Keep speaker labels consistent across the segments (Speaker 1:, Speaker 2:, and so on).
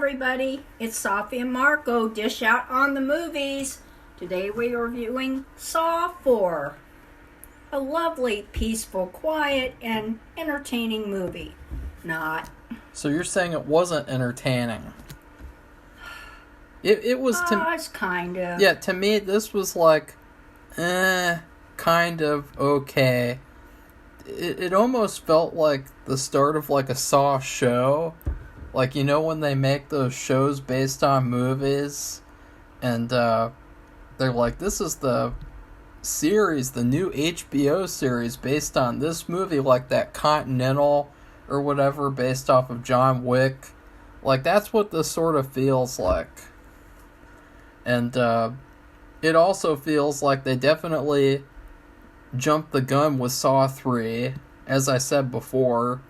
Speaker 1: everybody, it's Safi and Marco, Dish Out on the Movies. Today we are reviewing Saw 4. A lovely, peaceful, quiet, and entertaining movie. Not.
Speaker 2: So you're saying it wasn't entertaining? It was to...
Speaker 1: It's kind of.
Speaker 2: Yeah, to me this was like, kind of okay. It almost felt like the start of like a Saw show. Like, you know when they make those shows based on movies? And they're like, this is the series, the new HBO series based on this movie, like that Continental or whatever based off of John Wick. Like, that's what this sort of feels like. And it also feels like they definitely jumped the gun with Saw 3, as I said before,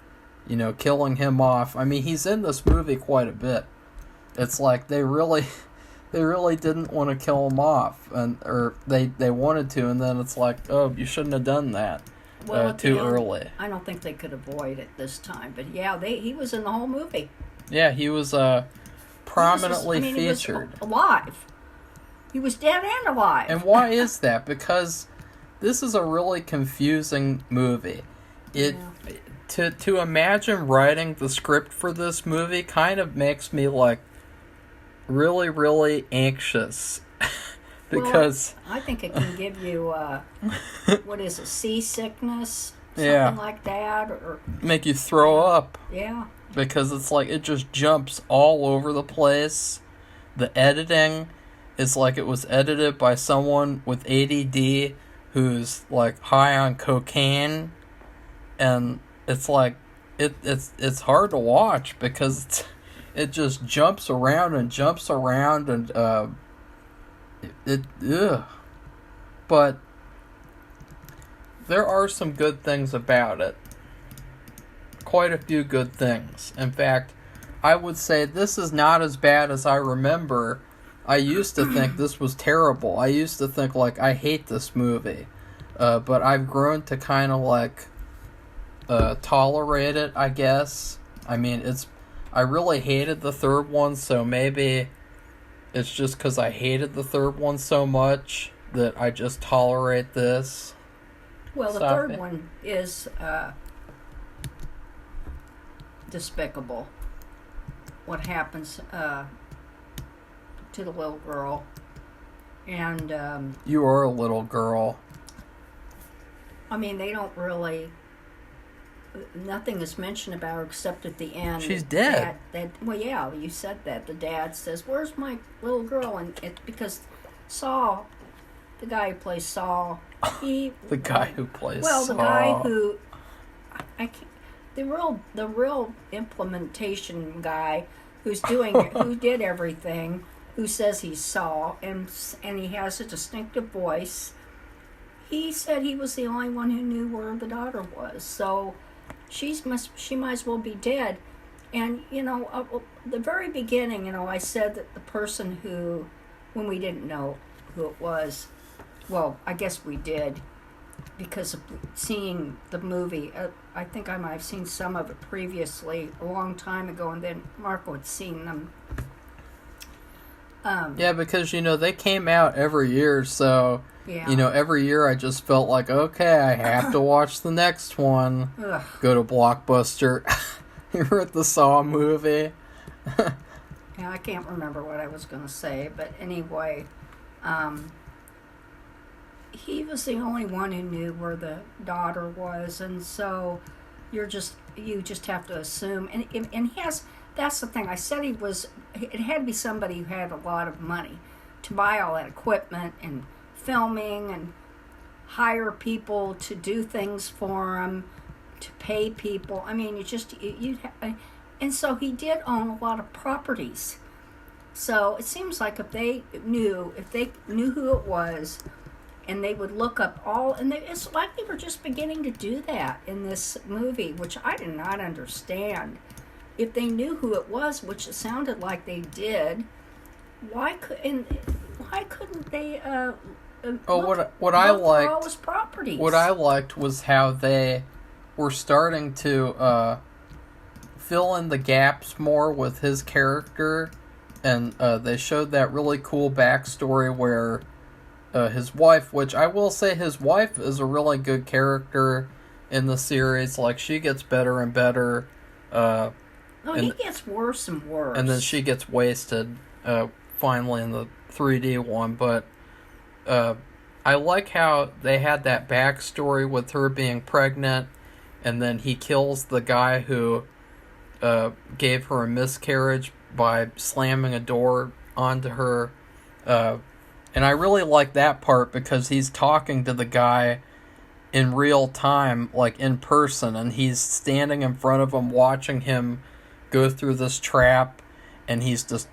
Speaker 2: you know, killing him off. I mean, he's in this movie quite a bit. It's like they really didn't want to kill him off, or they wanted to, and then it's like, oh, you shouldn't have done that too early.
Speaker 1: I don't think they could avoid it this time, but yeah, he was in the whole movie.
Speaker 2: Yeah, he was prominently featured.
Speaker 1: He was alive. He was dead and alive.
Speaker 2: And why is that? Because this is a really confusing movie. To imagine writing the script for this movie kind of makes me like really, really anxious. Because
Speaker 1: I think it can give you what is it, seasickness, something like that, or
Speaker 2: make you throw up.
Speaker 1: Yeah.
Speaker 2: Because it's like it just jumps all over the place. The editing is like it was edited by someone with ADD who's like high on cocaine, and it's like it's hard to watch because it just jumps around and but there are some good things about it. Quite a few good things. In fact, I would say this is not as bad as I remember. I used to think this was terrible. I used to think, like, I hate this movie. But I've grown to kind of, like, tolerate it, I guess. I mean, I really hated the third one, so maybe it's just because I hated the third one so much that I just tolerate this.
Speaker 1: Well, the third one is despicable. What happens to the little girl. And
Speaker 2: you are a little girl.
Speaker 1: I mean, they don't really... Nothing is mentioned about her except at the end.
Speaker 2: She's dead.
Speaker 1: Well, yeah, you said that. The dad says, "Where's my little girl?" And it's because Saw, the guy who plays Saw,
Speaker 2: the guy who plays
Speaker 1: Saw.
Speaker 2: The
Speaker 1: guy who I can't, the real implementation guy who's doing who did everything, who says he's Saw, and he has a distinctive voice. He said he was the only one who knew where the daughter was, so she might as well be dead. And, you know, the very beginning, you know, I said that the person who, when we didn't know who it was, well, I guess we did, because of seeing the movie. I think I might have seen some of it previously, a long time ago, and then Marco had seen them.
Speaker 2: Yeah, because, you know, they came out every year, so...
Speaker 1: Yeah.
Speaker 2: You know, every year I just felt like, okay, I have to watch the next one.
Speaker 1: Ugh.
Speaker 2: Go to Blockbuster. You're at the Saw movie.
Speaker 1: Yeah, I can't remember what I was going to say, but anyway, he was the only one who knew where the daughter was, and so you just have to assume. And he has, that's the thing. I said it had to be somebody who had a lot of money to buy all that equipment and filming and hire people to do things for him, to pay people. I mean, and so he did own a lot of properties. So it seems like if they knew who it was, and they would look up it's like they were just beginning to do that in this movie, which I did not understand. If they knew who it was, which it sounded like they did, why couldn't they?
Speaker 2: What I liked,
Speaker 1: all his properties.
Speaker 2: What I liked was how they were starting to fill in the gaps more with his character, and they showed that really cool backstory where his wife, which I will say his wife is a really good character in the series. Like, she gets better and better.
Speaker 1: He gets worse and worse.
Speaker 2: And then she gets wasted finally in the 3D one. But I like how they had that backstory with her being pregnant, and then he kills the guy who gave her a miscarriage by slamming a door onto her. And I really like that part because he's talking to the guy in real time, like in person, and he's standing in front of him watching him go through this trap, and he's just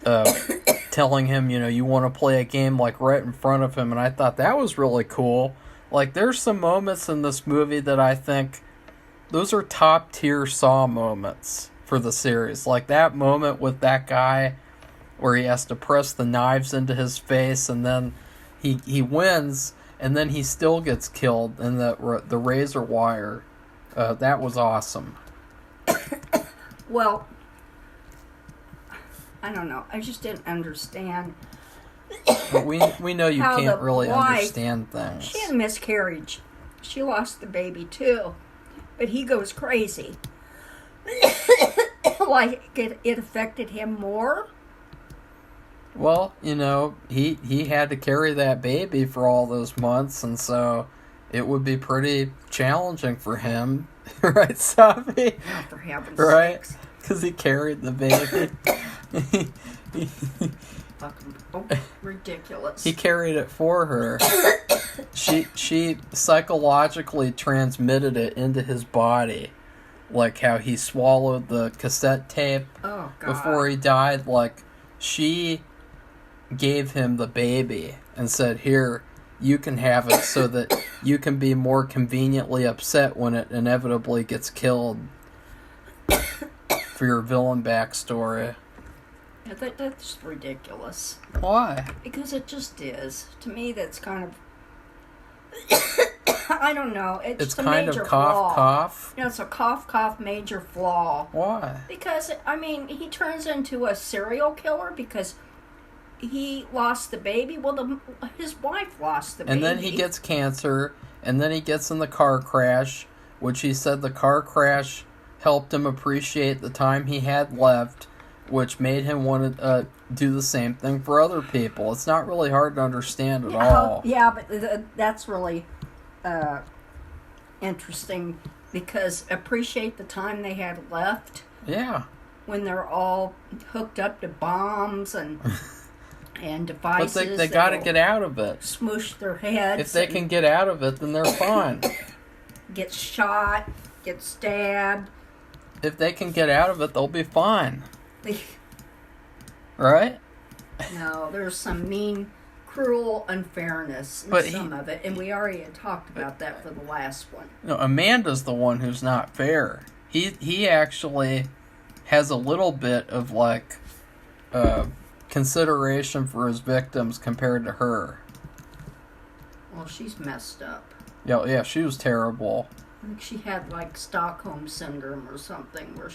Speaker 2: telling him, you want to play a game, like right in front of him. And I thought that was really cool. Like, there's some moments in this movie that I think those are top tier Saw moments for the series. Like that moment with that guy where he has to press the knives into his face, and then he wins, and then he still gets killed in the razor wire. That was awesome.
Speaker 1: Well, I don't know. I just didn't understand.
Speaker 2: But we know you can't really understand things.
Speaker 1: She had a miscarriage. She lost the baby too, but he goes crazy. Like it affected him more.
Speaker 2: Well, he had to carry that baby for all those months, and so it would be pretty challenging for him, right, Safi?
Speaker 1: Oh, for heaven's
Speaker 2: right?
Speaker 1: sakes.
Speaker 2: Because he carried the baby.
Speaker 1: Fucking ridiculous.
Speaker 2: He carried it for her. She psychologically transmitted it into his body, like how he swallowed the cassette tape before he died. Like, she gave him the baby and said, "Here, you can have it so that you can be more conveniently upset when it inevitably gets killed for your villain backstory."
Speaker 1: Yeah, that's ridiculous.
Speaker 2: Why?
Speaker 1: Because it just is. To me, that's kind of... I don't know. It's a
Speaker 2: kind
Speaker 1: major
Speaker 2: of cough,
Speaker 1: flaw.
Speaker 2: cough.
Speaker 1: It's a cough, major flaw.
Speaker 2: Why?
Speaker 1: Because, he turns into a serial killer because he lost the baby. Well, his wife lost the baby.
Speaker 2: And then he gets cancer, and then he gets in the car crash, which he said the car crash helped him appreciate the time he had left, which made him want to do the same thing for other people. It's not really hard to understand at all.
Speaker 1: Yeah, but that's really interesting because appreciate the time they had left.
Speaker 2: Yeah.
Speaker 1: When they're all hooked up to bombs and devices.
Speaker 2: But they got to get out of it.
Speaker 1: Smoosh their heads.
Speaker 2: If they can get out of it, then they're fine.
Speaker 1: Get shot, get stabbed.
Speaker 2: If they can get out of it, they'll be fine. Right?
Speaker 1: No, there's some mean, cruel unfairness in some of it, and we already had talked about that for the last one.
Speaker 2: No, Amanda's the one who's not fair. He actually has a little bit of like consideration for his victims compared to her.
Speaker 1: Well, she's messed up.
Speaker 2: Yeah, she was terrible.
Speaker 1: I think she had like Stockholm syndrome or something, where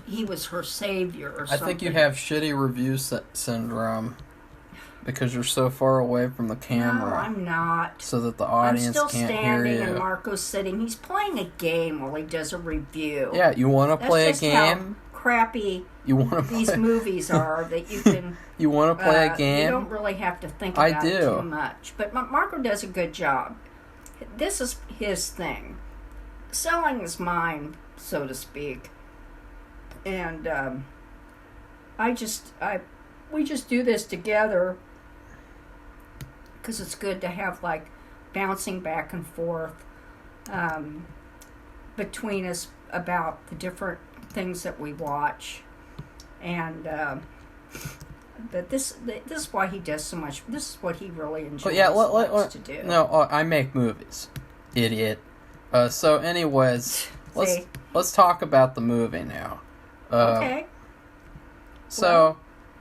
Speaker 1: he was her savior or something.
Speaker 2: I think you have shitty review syndrome because you're so far away from the camera.
Speaker 1: No, I'm not.
Speaker 2: So that the audience can't hear you.
Speaker 1: I'm still standing and Marco's sitting. He's playing a game while he does a review.
Speaker 2: Yeah, you want to play a game?
Speaker 1: That's just how crappy these movies are that you can...
Speaker 2: You want to play a game?
Speaker 1: You don't really have to think about it too much. But Marco does a good job. This is his thing. Selling his mind, so to speak. And we just do this together because it's good to have like bouncing back and forth between us about the different things that we watch. And but this is why he does so much. This is what he really enjoys to do.
Speaker 2: No, I make movies, idiot. So, anyways, let's talk about the movie now.
Speaker 1: Okay.
Speaker 2: So,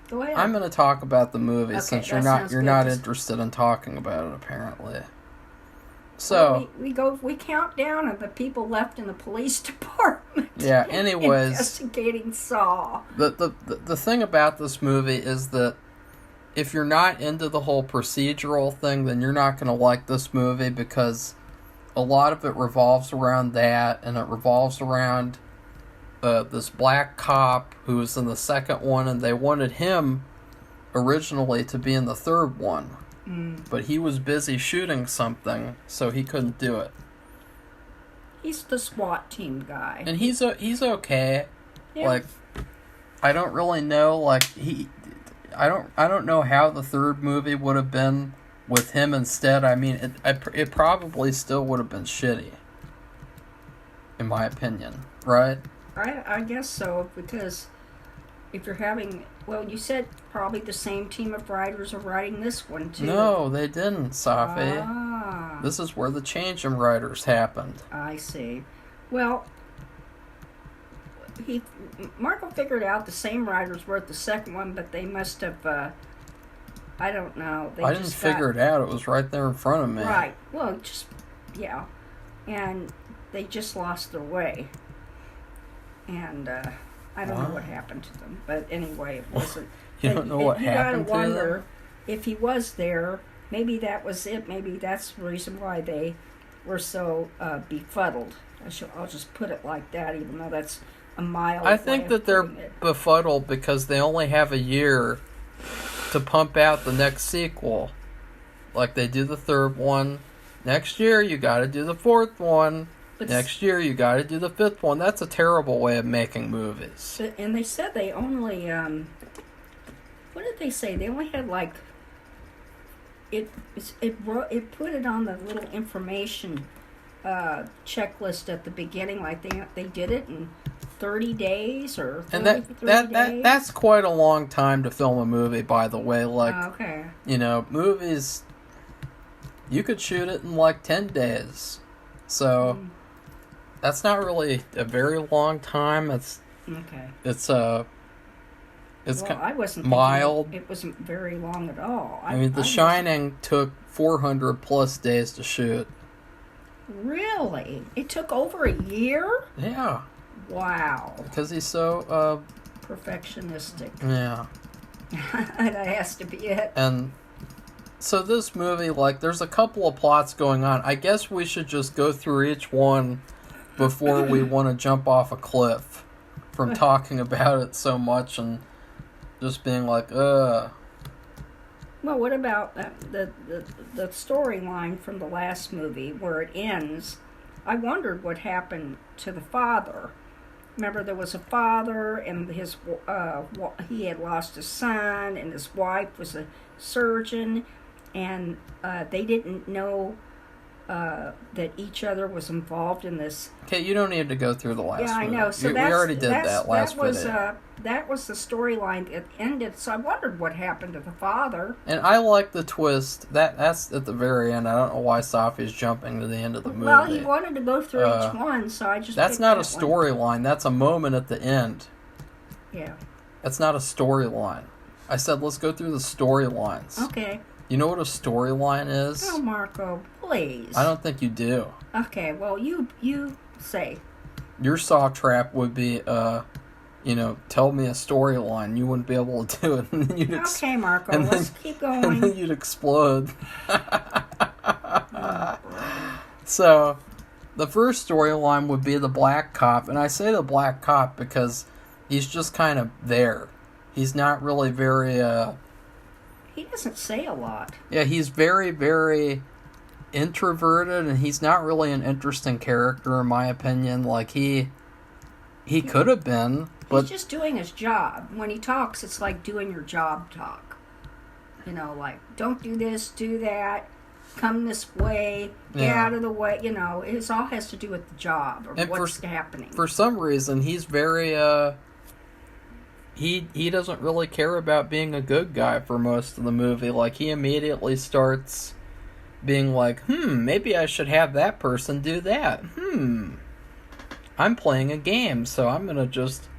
Speaker 1: go ahead.
Speaker 2: I'm going to talk about the movie since you're not
Speaker 1: interested
Speaker 2: in talking about it apparently. So
Speaker 1: we count down of the people left in the police department.
Speaker 2: Yeah, anyways.
Speaker 1: Investigating Saw.
Speaker 2: The thing about this movie is that if you're not into the whole procedural thing, then you're not going to like this movie because a lot of it revolves around that, and it revolves around this black cop who was in the second one, and they wanted him originally to be in the third one. But he was busy shooting something, so he couldn't do it.
Speaker 1: He's the SWAT team guy.
Speaker 2: And he's okay.
Speaker 1: Yeah.
Speaker 2: Like, I don't really know, like, I don't know how the third movie would have been with him instead. I mean, it probably still would have been shitty, in my opinion, right?
Speaker 1: I guess so, because if you're having, well, you said probably the same team of writers are writing this one too.
Speaker 2: No, they didn't, Safi.
Speaker 1: Ah.
Speaker 2: This is where the change in writers happened.
Speaker 1: I see. Well, Marco figured out the same writers wrote the second one, but they must have, I don't know.
Speaker 2: I didn't figure it out. It was right there in front of me.
Speaker 1: Right. Well, yeah. And they just lost their way. And I don't know what happened to them. But anyway, it wasn't.
Speaker 2: You don't know what happened to them?
Speaker 1: You gotta wonder if he was there, maybe that was it. Maybe that's the reason why they were so befuddled. I'll just put it like that, even though that's a mild
Speaker 2: I think that they're
Speaker 1: it.
Speaker 2: befuddled because they only have a year to pump out the next sequel. Like, they do the third one. Next year, you gotta do the fourth one. But next year, you gotta do the fifth one. That's a terrible way of making movies.
Speaker 1: And they said they only, what did they say? They only had, like, it put it on the little information checklist at the beginning, like they did it in 30 days or 30,
Speaker 2: and
Speaker 1: days.
Speaker 2: That's quite a long time to film a movie, by the way. Like,
Speaker 1: okay.
Speaker 2: You know, movies, you could shoot it in like 10 days. So that's not really a very long time. It's
Speaker 1: well, I wasn't
Speaker 2: mild.
Speaker 1: It wasn't very long at all.
Speaker 2: I mean, The Shining took 400 plus days to shoot.
Speaker 1: Really? It took over a year?
Speaker 2: Yeah.
Speaker 1: Wow.
Speaker 2: Because he's so
Speaker 1: perfectionistic.
Speaker 2: Yeah.
Speaker 1: That has to be it.
Speaker 2: And so this movie, like, there's a couple of plots going on. I guess we should just go through each one before we want to jump off a cliff from talking about it so much and just being like, Well,
Speaker 1: what about the storyline from the last movie where it ends? I wondered what happened to the father. Remember, there was a father, and he had lost a son, and his wife was a surgeon, and they didn't know that each other was involved in this.
Speaker 2: Okay, you don't need to go through the last.
Speaker 1: Yeah, I
Speaker 2: movie.
Speaker 1: know. So
Speaker 2: we already did that last video.
Speaker 1: That was the storyline that ended. So I wondered what happened to the father.
Speaker 2: And I like the twist. That's at the very end. I don't know why Safi's jumping to the end of the movie.
Speaker 1: Well, he wanted to go through each one, so I just.
Speaker 2: That's not a storyline. That's a moment at the end.
Speaker 1: Yeah.
Speaker 2: That's not a storyline. I said let's go through the storylines.
Speaker 1: Okay.
Speaker 2: You know what a storyline is?
Speaker 1: Oh, Marco, please.
Speaker 2: I don't think you do.
Speaker 1: Okay, well, you say.
Speaker 2: Your saw trap would be, tell me a storyline. You wouldn't be able to do it. And then you'd
Speaker 1: okay, Marco, let's keep going.
Speaker 2: And then you'd explode. So, the first storyline would be the black cop. And I say the black cop because he's just kind of there. He's not really very,
Speaker 1: He doesn't say a lot. Yeah,
Speaker 2: he's very, very introverted, and he's not really an interesting character, in my opinion. Like, he could have been, but...
Speaker 1: He's just doing his job. When he talks, it's like doing your job talk. You know, like, don't do this, do that, come this way, get out of the way. You know, it all has to do with the job or what's happening.
Speaker 2: For some reason, he's very... He doesn't really care about being a good guy for most of the movie. Like, he immediately starts being like, maybe I should have that person do that. I'm playing a game, so I'm going to just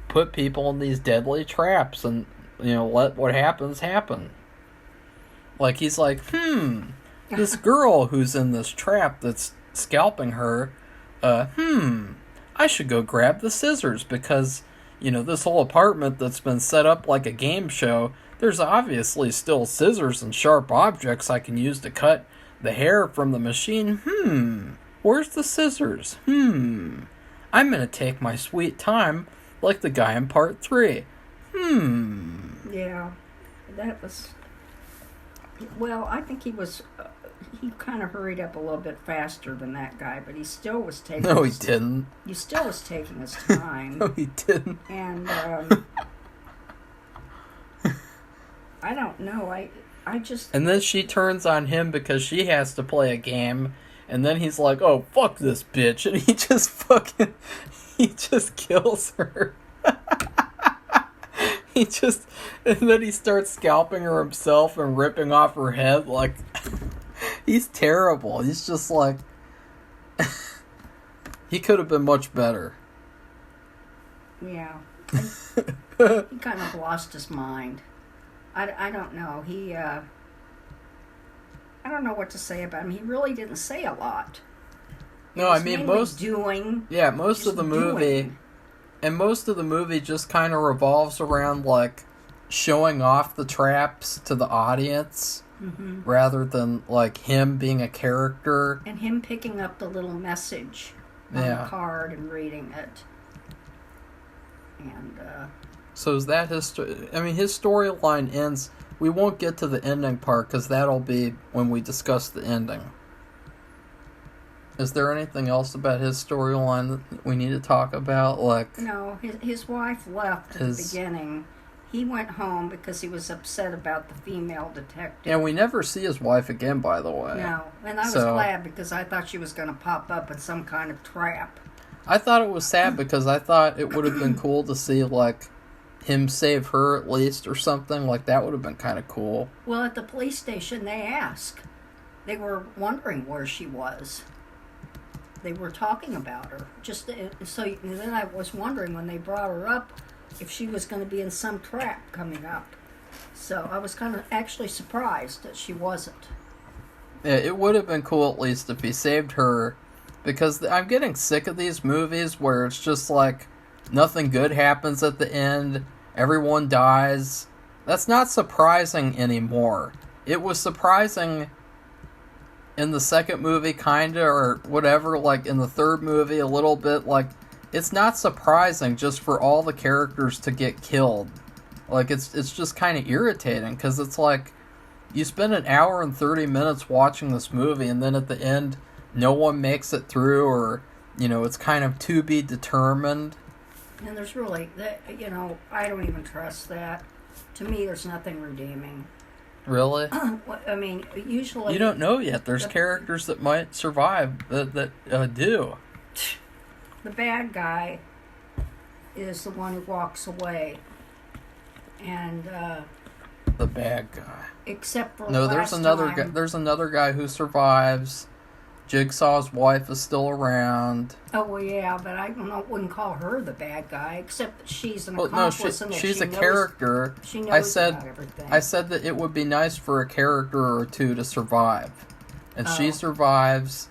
Speaker 2: put people in these deadly traps and, let what happens happen. Like, he's like, this girl who's in this trap that's scalping her, I should go grab the scissors because, this whole apartment that's been set up like a game show, there's obviously still scissors and sharp objects I can use to cut the hair from the machine. Where's the scissors? I'm gonna take my sweet time like the guy in part 3.
Speaker 1: Yeah, that was... Well, I think he was... he kind of hurried up a little bit faster than that guy, but he still was taking...
Speaker 2: No, he didn't.
Speaker 1: He still was taking his time.
Speaker 2: No, he didn't.
Speaker 1: And, I don't know, I just...
Speaker 2: And then she turns on him because she has to play a game, and then he's like, oh, fuck this bitch, and he just kills her. And then he starts scalping her himself and ripping off her head, like, he's terrible. He's just like, he could have been much better.
Speaker 1: Yeah. He kind of lost his mind. I don't know. I don't know what to say about him. He really didn't say a lot.
Speaker 2: No, I mean, most of the movie...
Speaker 1: Doing.
Speaker 2: And most of the movie just kind of revolves around, like, showing off the traps to the audience, rather than, like, him being a character.
Speaker 1: And him picking up the little message on the card and reading it. And,
Speaker 2: So is that his... his storyline ends... We won't get to the ending part, because that'll be when we discuss the ending. Is there anything else about his storyline that we need to talk about? Like,
Speaker 1: no, his wife left at the beginning. He went home because he was upset about the female detective.
Speaker 2: Yeah, we never see his wife again, by the way.
Speaker 1: No, and I was glad because I thought she was going to pop up in some kind of trap.
Speaker 2: I thought it was sad because I thought it would have been cool to see, like, him save her at least or something. Like, that would have been kind of cool.
Speaker 1: Well, at the police station, they asked. They were wondering where she was. They were talking about her. Then I was wondering when they brought her up if she was going to be in some trap coming up. So I was kind of actually surprised that she wasn't.
Speaker 2: Yeah, it would have been cool at least if he saved her, because I'm getting sick of these movies where it's just like nothing good happens at the end, everyone dies. That's not surprising anymore. It was surprising in the second movie, kinda, or whatever, like in the third movie a little bit. Like, it's not surprising just for all the characters to get killed. Like, it's just kind of irritating, because it's like, you spend an hour and 30 minutes watching this movie, and then at the end, no one makes it through, or, it's kind of to be determined.
Speaker 1: And there's really, I don't even trust that. To me, there's nothing redeeming.
Speaker 2: Really?
Speaker 1: I mean, usually...
Speaker 2: You don't know yet. There's characters that might survive that do.
Speaker 1: The bad guy is the one who walks away. And,
Speaker 2: the bad guy.
Speaker 1: Except for
Speaker 2: there's another guy who survives. Jigsaw's wife is still around.
Speaker 1: Oh, well, yeah, but I wouldn't call her the bad guy, except that she's an accomplice.
Speaker 2: She's a character.
Speaker 1: She knows about everything.
Speaker 2: I said that it would be nice for a character or two to survive. And she survives.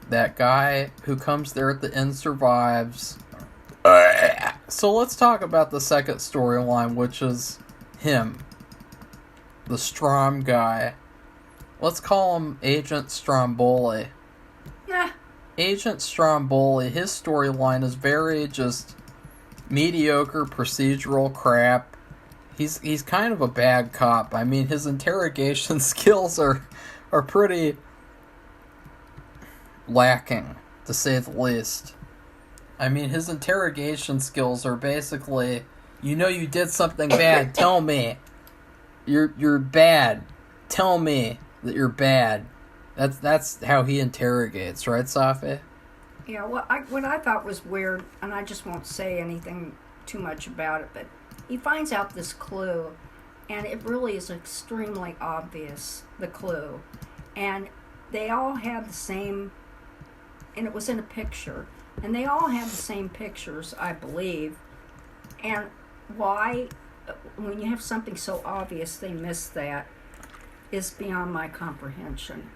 Speaker 2: That guy who comes there at the end survives. So let's talk about the second storyline, which is him. The Strom guy. Let's call him Agent Stromboli.
Speaker 1: Yeah.
Speaker 2: Agent Stromboli, his storyline is very just mediocre procedural crap. He's kind of a bad cop. I mean, his interrogation skills are pretty lacking, to say the least. I mean, his interrogation skills are basically, you did something bad, tell me. You're bad. Tell me that you're bad. That's how he interrogates, right, Safi?
Speaker 1: Yeah, well, what I thought was weird, and I just won't say anything too much about it, but he finds out this clue, and it really is extremely obvious, the clue. And they all have the same, and it was in a picture, and they all have the same pictures, I believe. And why, when you have something so obvious, they miss that, is beyond my comprehension.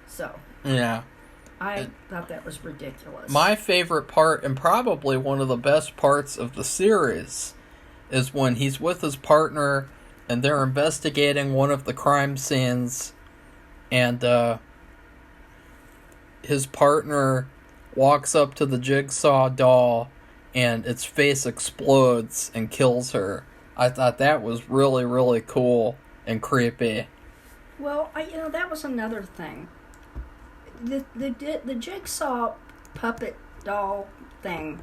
Speaker 1: So.
Speaker 2: Yeah.
Speaker 1: I thought that was ridiculous.
Speaker 2: My favorite part, and probably one of the best parts of the series, is when he's with his partner and they're investigating one of the crime scenes, and his partner walks up to the Jigsaw doll and its face explodes and kills her. I thought that was really, really cool and creepy.
Speaker 1: Well, that was another thing. The Jigsaw puppet doll thing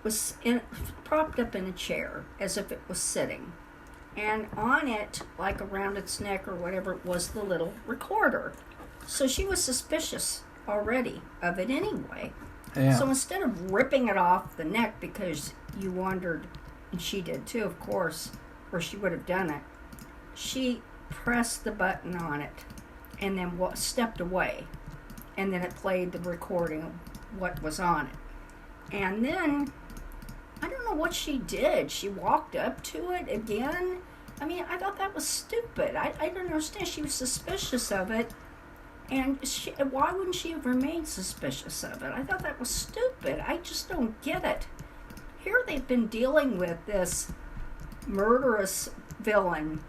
Speaker 1: was propped up in a chair as if it was sitting. And on it, like around its neck or whatever, was the little recorder. So she was suspicious already of it anyway.
Speaker 2: Yeah.
Speaker 1: So instead of ripping it off the neck because you wondered, and she did too, of course, or she would have done it, she pressed the button on it and then stepped away. And then it played the recording of what was on it. And then, I don't know what she did. She walked up to it again. I mean, I thought that was stupid. I don't understand. She was suspicious of it. And why wouldn't she have remained suspicious of it? I thought that was stupid. I just don't get it. Here they've been dealing with this murderous villain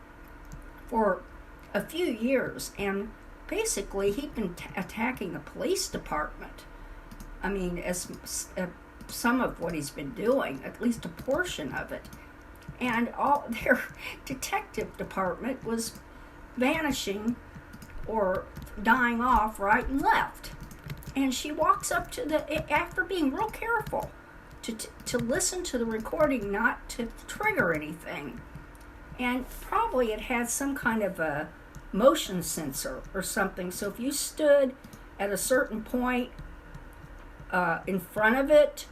Speaker 1: for a few years, and basically he'd been attacking the police department. I mean, as some of what he's been doing, at least a portion of it. And all their detective department was vanishing or dying off right and left. And she walks up to after being real careful to listen to the recording, not to trigger anything. And probably it had some kind of a motion sensor or something. So if you stood at a certain point in front of it,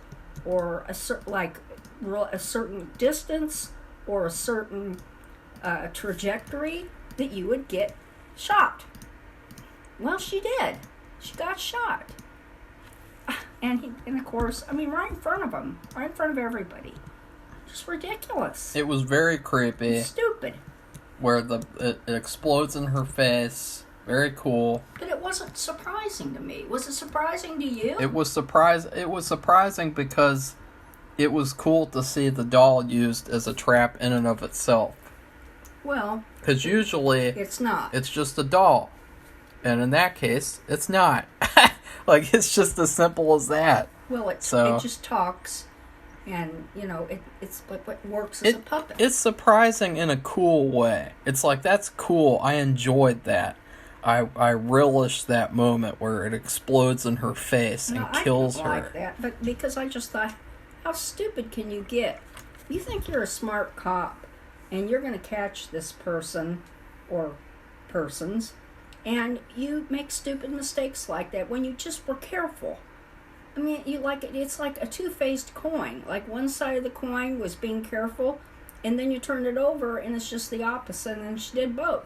Speaker 1: or a certain distance, or a certain trajectory, that you would get shot. Well, she did. She got shot. And of course, I mean, right in front of him, right in front of everybody. Just ridiculous.
Speaker 2: It was very creepy.
Speaker 1: Stupid.
Speaker 2: Where it explodes in her face. Very cool.
Speaker 1: But it wasn't surprising to me. Was it surprising to you?
Speaker 2: It was surprising because it was cool to see the doll used as a trap in and of itself.
Speaker 1: Well,
Speaker 2: because usually
Speaker 1: it's not.
Speaker 2: It's just a doll. And in that case, it's not. Like, it's just as simple as that.
Speaker 1: Well, it just talks, and, it works as a puppet.
Speaker 2: It's surprising in a cool way. It's like, that's cool. I enjoyed that. I relished that moment where it explodes in her face and kills her.
Speaker 1: I didn't like that, but because I just thought, how stupid can you get? You think you're a smart cop, and you're going to catch this person, or persons, and you make stupid mistakes like that when you just were careful. I mean, it's like a two-faced coin. Like, one side of the coin was being careful, and then you turned it over, and it's just the opposite, and she did both.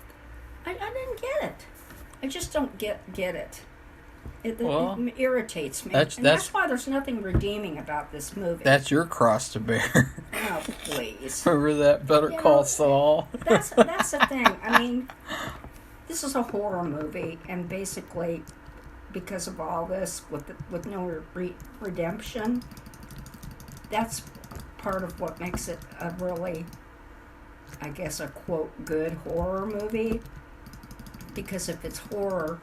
Speaker 1: I didn't get it. I just don't get it. It irritates me. That's why there's nothing redeeming about this movie.
Speaker 2: That's your cross to bear.
Speaker 1: Oh, please.
Speaker 2: Remember that Better Call Saul?
Speaker 1: That's the thing. I mean, this is a horror movie, and basically, because of all this, with no redemption, that's part of what makes it a really, I guess, a quote, good horror movie. Because if it's horror,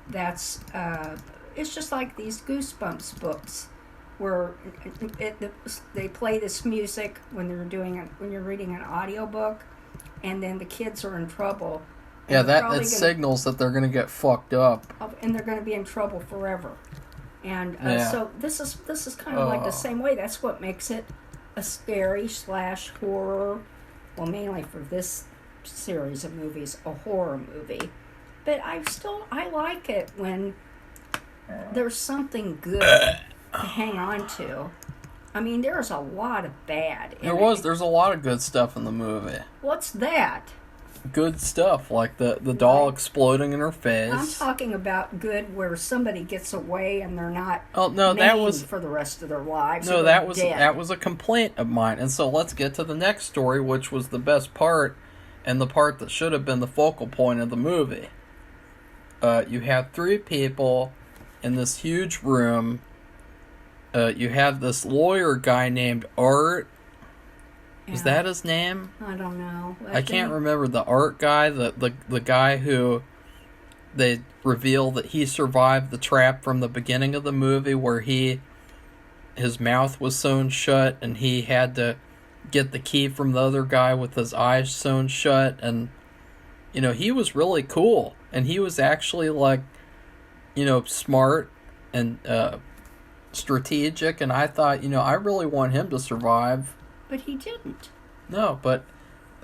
Speaker 1: that's it's just like these Goosebumps books, where they play this music when you're reading an audiobook, and then the kids are in trouble.
Speaker 2: Yeah, signals that they're going to get fucked up,
Speaker 1: and they're going to be in trouble forever. And so this is kind of like the same way. That's what makes it a scary / horror. Well, mainly for this series of movies, a horror movie. But I like it when there's something good to hang on to. I mean, there's a lot of bad.
Speaker 2: There's a lot of good stuff in the movie.
Speaker 1: What's that?
Speaker 2: Good stuff, like the doll exploding in her face.
Speaker 1: I'm talking about good where somebody gets away and they're not
Speaker 2: that was
Speaker 1: for the rest of their lives.
Speaker 2: No, that was a complaint of mine. And so let's get to the next story, which was the best part, and the part that should have been the focal point of the movie. You have three people in this huge room. You have this lawyer guy named Art.
Speaker 1: Yeah.
Speaker 2: Is that his name?
Speaker 1: I don't know.
Speaker 2: I can't remember. The Art guy, the guy who they reveal that he survived the trap from the beginning of the movie, where his mouth was sewn shut and he had to get the key from the other guy with his eyes sewn shut. And he was really cool, and he was actually like smart and strategic, and I thought, I really want him to survive.
Speaker 1: But he didn't.
Speaker 2: No, but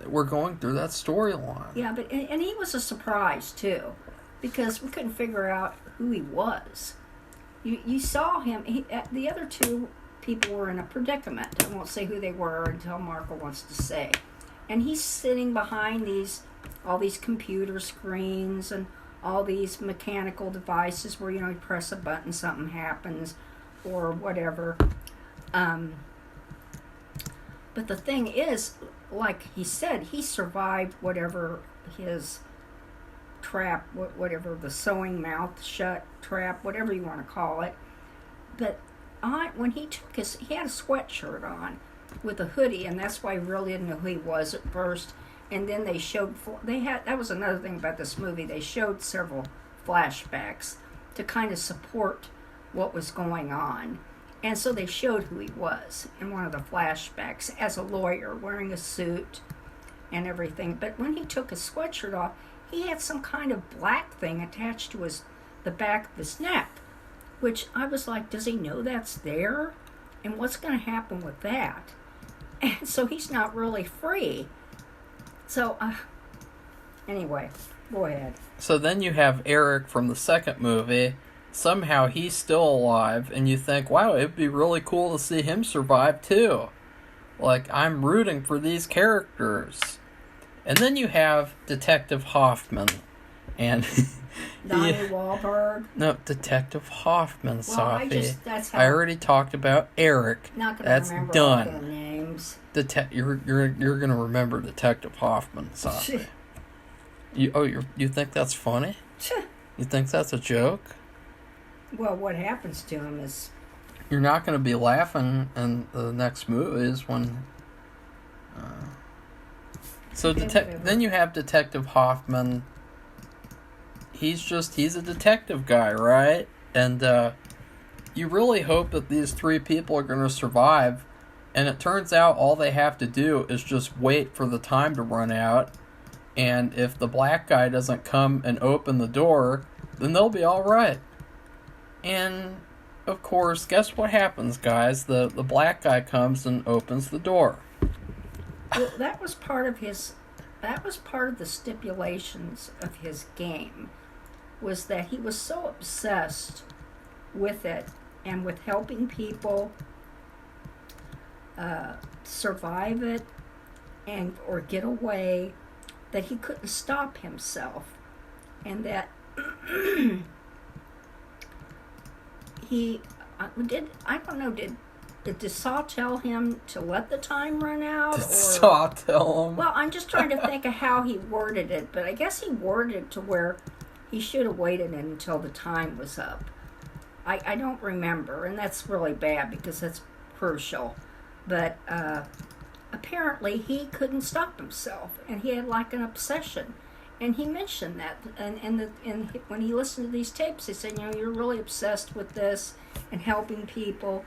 Speaker 2: we're going through that storyline.
Speaker 1: Yeah, but and he was a surprise too, because we couldn't figure out who he was. You saw him. The other two people were in a predicament. I won't say who they were until Marco wants to say. And he's sitting behind all these computer screens and all these mechanical devices where you press a button, something happens, or whatever. But the thing is, like he said, he survived whatever his trap, whatever the sewing mouth shut trap, whatever you want to call it. But when he he had a sweatshirt on with a hoodie, and that's why I really didn't know who he was at first. And then they showed, that was another thing about this movie, they showed several flashbacks to kind of support what was going on. And so they showed who he was in one of the flashbacks as a lawyer wearing a suit and everything. But when he took his sweatshirt off, he had some kind of black thing attached to the back of his neck, which I was like, does he know that's there? And what's going to happen with that? And so he's not really free. So, anyway, go ahead.
Speaker 2: So then you have Eric from the second movie. Somehow he's still alive, and you think, wow, it'd be really cool to see him survive too. Like, I'm rooting for these characters. And then you have Detective Hoffman. And
Speaker 1: Donnie Wahlberg.
Speaker 2: No, Detective Hoffman,
Speaker 1: Well,
Speaker 2: Safi. I already talked about Eric.
Speaker 1: Not gonna
Speaker 2: That's
Speaker 1: remember
Speaker 2: done.
Speaker 1: all their names.
Speaker 2: You're gonna remember Detective Hoffman, Safi. You think that's funny? You think that's a joke?
Speaker 1: Well, what happens to him is...
Speaker 2: You're not going to be laughing in the next movies when... Then you have Detective Hoffman. He's a detective guy, right? And you really hope that these three people are going to survive. And it turns out all they have to do is just wait for the time to run out. And if the black guy doesn't come and open the door, then they'll be all right. And, of course, guess what happens, guys? The black guy comes and opens the door.
Speaker 1: Well, that was part of the stipulations of his game, was that he was so obsessed with it and with helping people survive it or get away, that he couldn't stop himself. And that... Did Jigsaw tell him to let the time run out?
Speaker 2: Did Jigsaw tell him?
Speaker 1: Well, I'm just trying to think of how he worded it, but I guess he worded it to where he should have waited until the time was up. I don't remember, and that's really bad because that's crucial. But apparently he couldn't stop himself, and he had like an obsession. And he mentioned that, and when he listened to these tapes, he said, you're really obsessed with this and helping people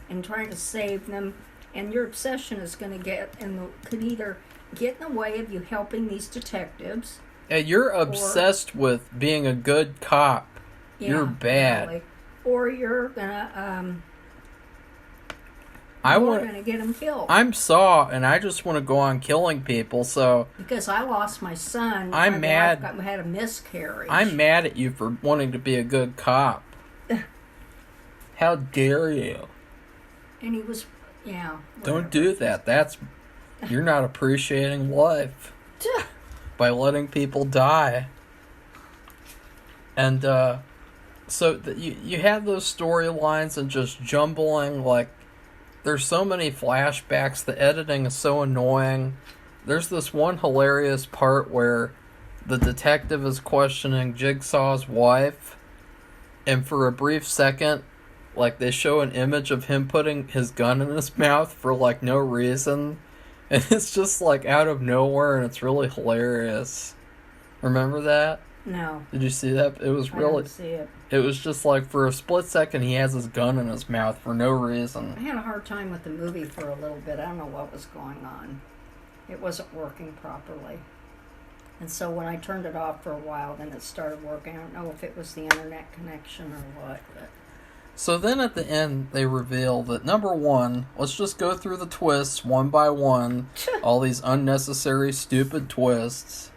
Speaker 1: and trying to save them, and your obsession is going to could either get in the way of you helping these detectives.
Speaker 2: Yeah, you're obsessed with being a good cop. Yeah, you're bad.
Speaker 1: Really. Or you're gonna get him killed.
Speaker 2: I'm Saw, and I just want to go on killing people. So
Speaker 1: because I lost my son,
Speaker 2: I'm mad.
Speaker 1: My wife had a miscarriage.
Speaker 2: I'm mad at you for wanting to be a good cop. How dare you?
Speaker 1: And he was, whatever.
Speaker 2: Don't do that. You're not appreciating life by letting people die. And so you have those storylines and just jumbling, like. There's so many flashbacks. The editing is so annoying. There's this one hilarious part where the detective is questioning Jigsaw's wife, And for a brief second, like, they show an image of him putting his gun in his mouth for, like, no reason. And it's just, like, out of nowhere, and it's really hilarious. Remember that?
Speaker 1: No.
Speaker 2: Did you see that? It was really...
Speaker 1: I didn't see it.
Speaker 2: It was just, like, for a split second, he has his gun in his mouth for no reason.
Speaker 1: I had a hard time with the movie for a little bit. I don't know what was going on. It wasn't working properly. And so when I turned it off for a while, then it started working. I don't know if it was the internet connection or what. But.
Speaker 2: So then at the end, they reveal that, number one, let's just go through the twists one by one. All these unnecessary, stupid twists.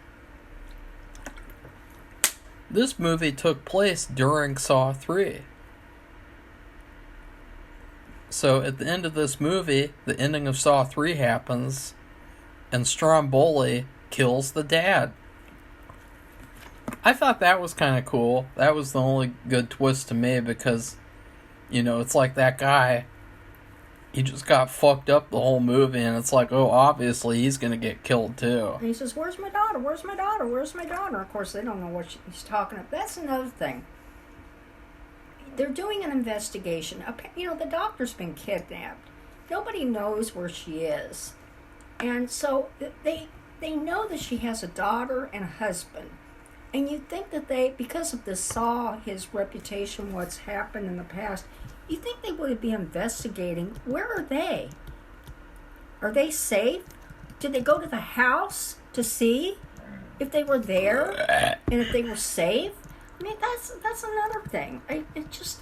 Speaker 2: This movie took place during Saw 3. So at the end of this movie, the ending of Saw 3 happens, and Stromboli kills the dad. I thought that was kind of cool. That was the only good twist to me because, you know, it's like that guy, he just got fucked up the whole movie, and it's like, oh, obviously he's going to get killed too.
Speaker 1: And he says, where's my daughter? Where's my daughter? Where's my daughter? Of course, they don't know what he's talking about. That's another thing. They're doing an investigation. You know, the doctor's been kidnapped. Nobody knows where she is. And so they know that she has a daughter and a husband. And you think that because of the Saw, his reputation, what's happened in the past, you think they would be investigating. Where are they? Are they safe? Did they go to the house to see if they were there and if they were safe? I mean, that's another thing. It just,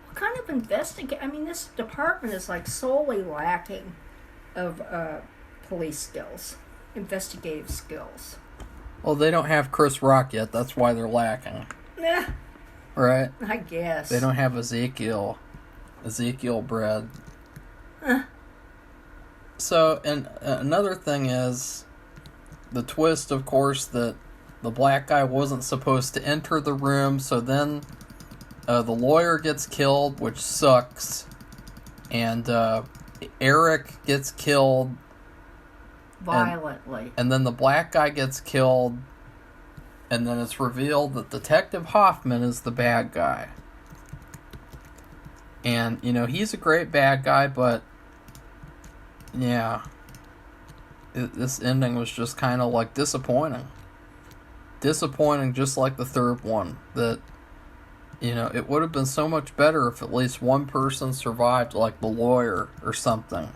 Speaker 1: what kind of investigate? I mean, this department is like solely lacking of police skills, investigative skills.
Speaker 2: Well, they don't have Chris Rock yet. That's why they're lacking.
Speaker 1: Yeah.
Speaker 2: Right?
Speaker 1: I guess.
Speaker 2: They don't have Ezekiel Bread. So, and another thing is the twist, of course, that the black guy wasn't supposed to enter the room. So then the lawyer gets killed, which sucks. And Eric gets killed.
Speaker 1: Violently.
Speaker 2: And then the black guy gets killed. And then it's revealed that Detective Hoffman is the bad guy. And, you know, he's a great bad guy, but, yeah. This ending was just kind of, like, disappointing. Disappointing, just like the third one. That, you know, it would have been so much better if at least one person survived, like the lawyer or something.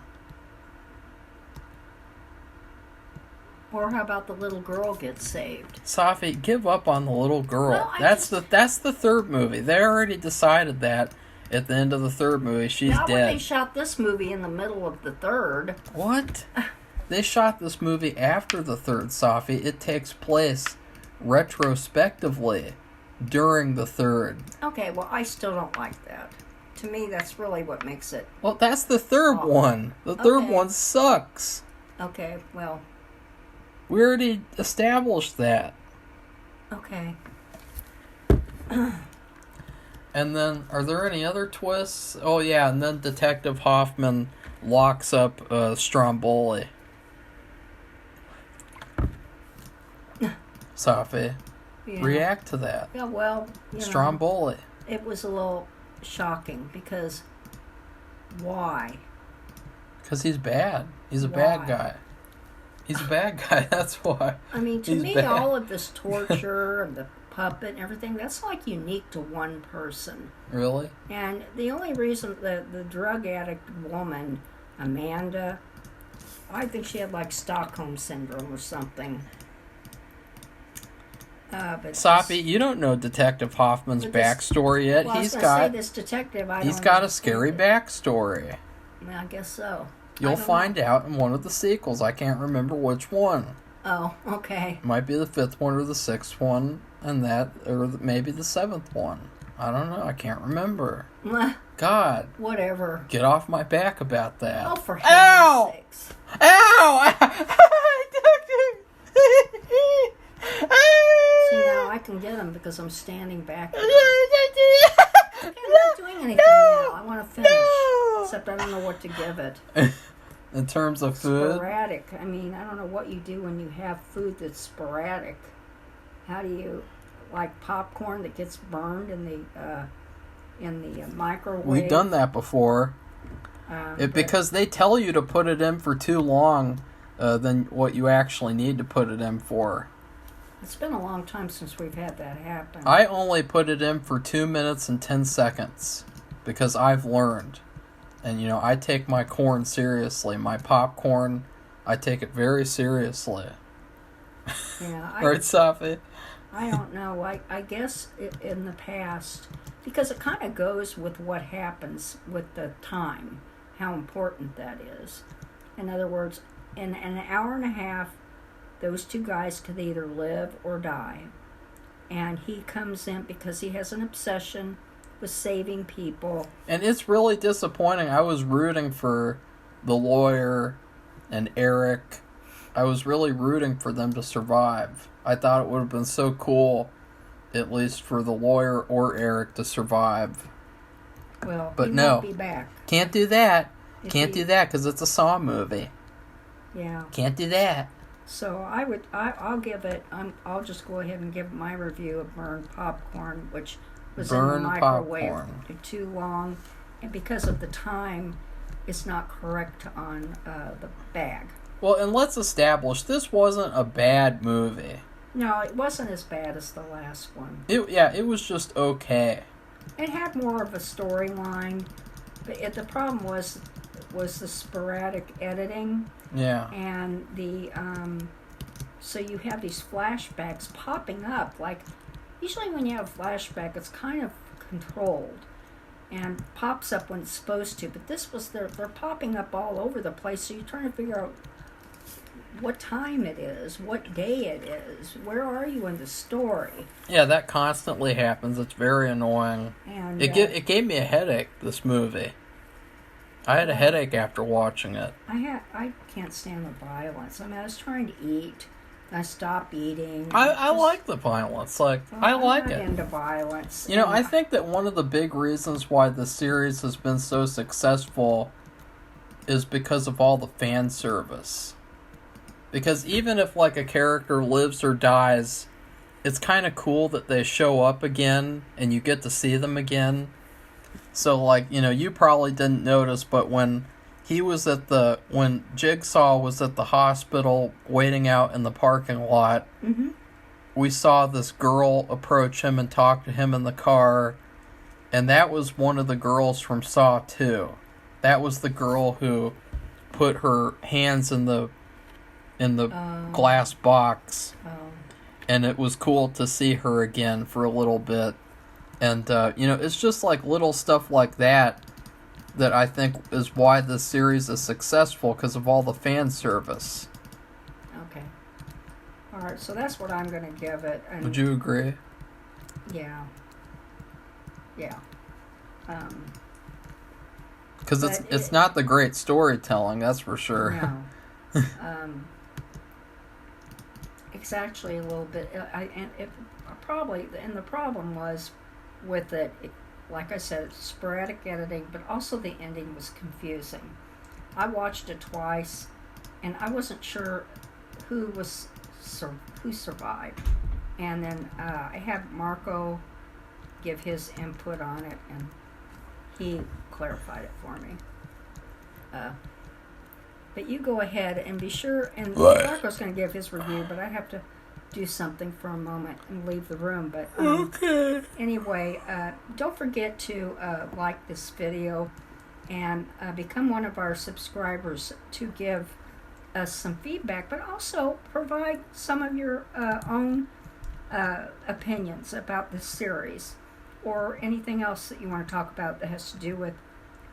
Speaker 1: Or how about the little girl gets saved?
Speaker 2: Safi, give up on the little girl.
Speaker 1: Well,
Speaker 2: that's the third movie. They already decided that at the end of the third movie. She's
Speaker 1: Not
Speaker 2: dead.
Speaker 1: when they shot this movie in the middle of the third.
Speaker 2: What? They shot this movie after the third, Safi. It takes place retrospectively during the third.
Speaker 1: Okay, well, I still don't like that. To me, that's really what makes it...
Speaker 2: Well, that's the third one. The third one sucks.
Speaker 1: Okay, well...
Speaker 2: We already established that.
Speaker 1: Okay.
Speaker 2: And then, are there any other twists? Oh, yeah, and then Detective Hoffman locks up Stromboli. Safi,
Speaker 1: Yeah.
Speaker 2: react to that.
Speaker 1: Yeah, well,
Speaker 2: Stromboli.
Speaker 1: It was a little shocking because why?
Speaker 2: Because he's bad. He's a bad guy. He's a bad guy, that's why.
Speaker 1: I mean, to me, all of this torture and the puppet and everything, that's like unique to one person.
Speaker 2: Really?
Speaker 1: And the only reason the drug addict woman, Amanda, I think she had like Stockholm Syndrome or something. But
Speaker 2: Safi, you don't know Detective Hoffman's backstory yet.
Speaker 1: Well,
Speaker 2: He's
Speaker 1: this detective.
Speaker 2: He's got a scary backstory.
Speaker 1: I guess so.
Speaker 2: You'll find out in one of the sequels. I can't remember which one.
Speaker 1: Oh, okay.
Speaker 2: Might be the 5th one or the 6th one, and maybe the 7th one. I don't know. I can't remember. God.
Speaker 1: Whatever.
Speaker 2: Get off my back about that.
Speaker 1: Oh, for heaven's sakes.
Speaker 2: Ow!
Speaker 1: See, now I can get him because I'm standing back. Okay, I'm not doing anything now. I want to finish. Except I don't know what to give it.
Speaker 2: In terms of food?
Speaker 1: Sporadic. I mean, I don't know what you do when you have food that's sporadic. How do you... like popcorn that gets burned in the microwave.
Speaker 2: We've done that before. Because they tell you to put it in for too long than what you actually need to put it in for.
Speaker 1: It's been a long time since we've had that happen.
Speaker 2: I only put it in for 2 minutes and 10 seconds because I've learned. And, I take my corn seriously. My popcorn, I take it very seriously.
Speaker 1: Yeah,
Speaker 2: Right, Safi?
Speaker 1: I don't know. I guess in the past, because it kind of goes with what happens with the time, how important that is. In other words, in an hour and a half, those two guys could either live or die. And he comes in because he has an obsession with saving people.
Speaker 2: And it's really disappointing. I was rooting for the lawyer and Eric. I was really rooting for them to survive. I thought it would have been so cool, at least for the lawyer or Eric to survive.
Speaker 1: Well,
Speaker 2: but
Speaker 1: he
Speaker 2: no,
Speaker 1: won't be back.
Speaker 2: Can't do that. Can't do that because it's a Saw movie.
Speaker 1: Yeah.
Speaker 2: Can't do that.
Speaker 1: So I'll give it. I'll just go ahead and give my review of Burned Popcorn, which was in the microwave too long, and because of the time, it's not correct on the bag.
Speaker 2: Well, and let's establish this wasn't a bad movie.
Speaker 1: No, it wasn't as bad as the last one.
Speaker 2: It was just okay.
Speaker 1: It had more of a storyline, but the problem was the sporadic editing.
Speaker 2: Yeah.
Speaker 1: And the so you have these flashbacks popping up. Like usually when you have a flashback, it's kind of controlled and pops up when it's supposed to. But this was they're popping up all over the place. So you're trying to figure out what time it is, what day it is, where are you in the story?
Speaker 2: Yeah, that constantly happens. It's very annoying.
Speaker 1: And
Speaker 2: it gave me a headache, this movie. I had a headache after watching it.
Speaker 1: I can't stand the violence. I mean, I was trying to eat. I stopped eating.
Speaker 2: I like the violence. I like it.
Speaker 1: I'm not into violence.
Speaker 2: I think that one of the big reasons why the series has been so successful is because of all the fan service. Because even if, a character lives or dies, it's kind of cool that they show up again and you get to see them again. So, you probably didn't notice, but when Jigsaw was at the hospital waiting out in the parking lot,
Speaker 1: mm-hmm.
Speaker 2: we saw this girl approach him and talk to him in the car, and that was one of the girls from Saw 2. That was the girl who put her hands in the glass box, and it was cool to see her again for a little bit. And, it's just little stuff like that I think is why this series is successful, because of all the fan service.
Speaker 1: Okay. Alright, so that's what I'm going to give it. And
Speaker 2: would you agree?
Speaker 1: Yeah. Yeah.
Speaker 2: Because it's not the great storytelling, that's for sure.
Speaker 1: No. It's actually a little bit... the problem was with it, like I said, it's sporadic editing, but also the ending was confusing. I watched it twice, and I wasn't sure who survived. And then I had Marco give his input on it, and he clarified it for me. But you go ahead and be sure, and Marco's going to give his review, but I have to do something for a moment and leave the room. But
Speaker 2: okay.
Speaker 1: Anyway, don't forget to like this video and become one of our subscribers to give us some feedback, but also provide some of your own opinions about this series or anything else that you want to talk about that has to do with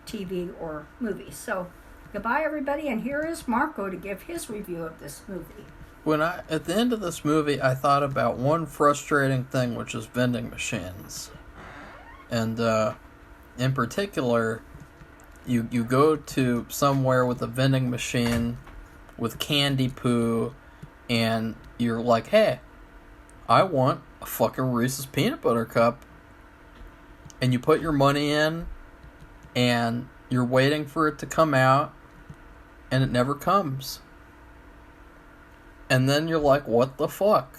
Speaker 1: TV or movies. So goodbye, everybody, and here is Marco to give his review of this movie.
Speaker 2: At the end of this movie, I thought about one frustrating thing, which is vending machines. And, in particular, you go to somewhere with a vending machine with candy poo, and you're like, hey, I want a fucking Reese's Peanut Butter Cup. And you put your money in, and you're waiting for it to come out, and it never comes. And then you're like, what the fuck?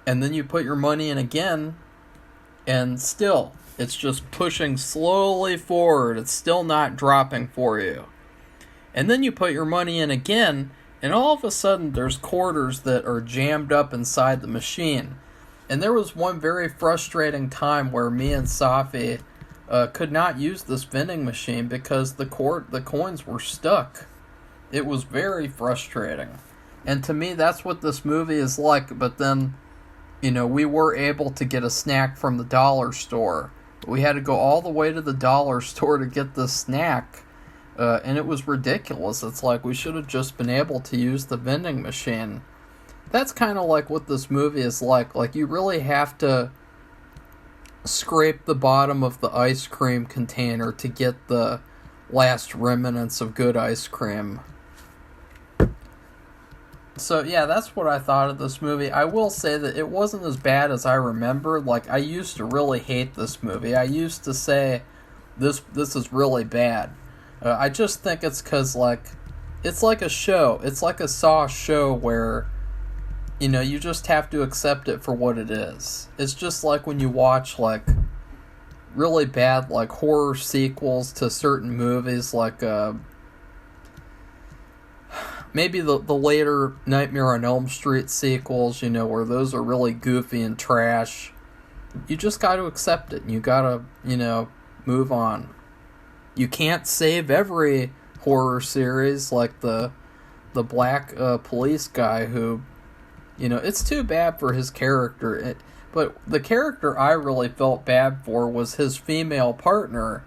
Speaker 2: and then you put your money in again, and still, it's just pushing slowly forward. It's still not dropping for you. And then you put your money in again, and all of a sudden there's quarters that are jammed up inside the machine. And there was one very frustrating time where me and Safi could not use this vending machine because the coins were stuck. It was very frustrating. And to me, that's what this movie is like. But then, we were able to get a snack from the dollar store. We had to go all the way to the dollar store to get this snack. And it was ridiculous. It's like we should have just been able to use the vending machine. That's kind of like what this movie is like. Like, you really have to scrape the bottom of the ice cream container to get the last remnants of good ice cream. So, yeah, that's what I thought of this movie. I will say that it wasn't as bad as I remember. Like, I used to really hate this movie. I used to say, this is really bad. I just think it's because, like, it's like a show. It's like a Saw show where, you just have to accept it for what it is. It's just like when you watch, like, really bad, like, horror sequels to certain movies, like, maybe the later Nightmare on Elm Street sequels, where those are really goofy and trash. You just got to accept it, and you got to, move on. You can't save every horror series, like the black police guy who, it's too bad for his character. But the character I really felt bad for was his female partner,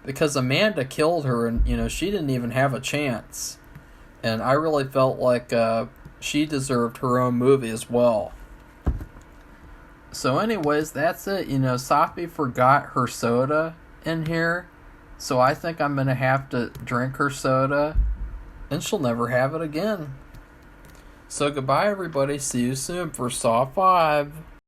Speaker 2: because Amanda killed her, and, she didn't even have a chance. And I really felt like she deserved her own movie as well. So anyways, that's it. Safi forgot her soda in here. So I think I'm going to have to drink her soda, and she'll never have it again. So goodbye, everybody. See you soon for Saw 5.